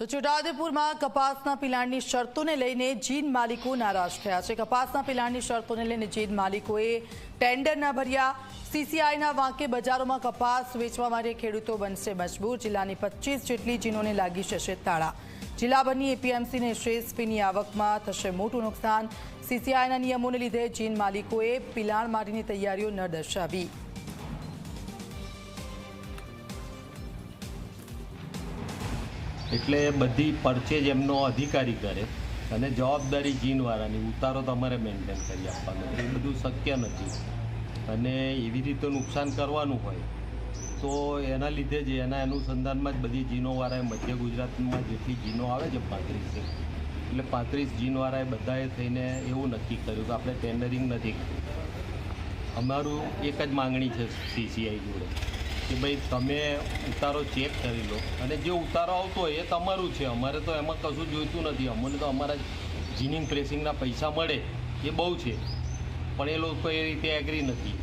તો છોટાઉદેપુરમાં કપાસના પિલાણની શરતોને લઈને જીન માલિકો નારાજ થયા છે। કપાસના પિલાણની શરતોને લઈને જીન માલિકોએ ટેન્ડર ન ભર્યા। સીસીઆઈના વાંકે બજારોમાં કપાસ વેચવા માટે ખેડૂતો બનશે મજબૂર। જિલ્લાની 25 જેટલી જીનોને લાગી જશે તાળા। જિલ્લાભરની એપીએમસીને શેષ ફીની આવકમાં થશે મોટું નુકસાન। સીસીઆઈના નિયમોને લીધે જીન માલિકોએ પિલાણ માટેની તૈયારીઓ ન દર્શાવી। એટલે બધી પરચેજ એમનો અધિકારી કરે અને જવાબદારી જીનવાળાની ઉતારો તમારે મેન્ટેન કરી આપવાનો, એ બધું શક્ય નથી। અને એવી રીતે નુકસાન કરવાનું હોય તો એના લીધે જ એના અનુસંધાનમાં જ બધી જીનોવાળાએ મધ્ય ગુજરાતમાં જેટલી જીનો આવે છે 35 એટલે 35 જીનવાળાએ બધાએ થઈને એવું નક્કી કર્યું કે આપણે ટેન્ડરિંગ નથી કરવું। અમારું એક જ માંગણી છે સીસીઆઈ જોડે કે ભાઈ તમે ઉતારો ચેક કરી લો અને જે ઉતારો આવતો હોય એ તમારું છે, અમારે તો એમાં કશું જોઈતું નથી। અમને તો અમારા જીનિંગ પ્રેસિંગના પૈસા મળે એ બહુ છે, પણ એ લોકો એ રીતે એગ્રી નથી।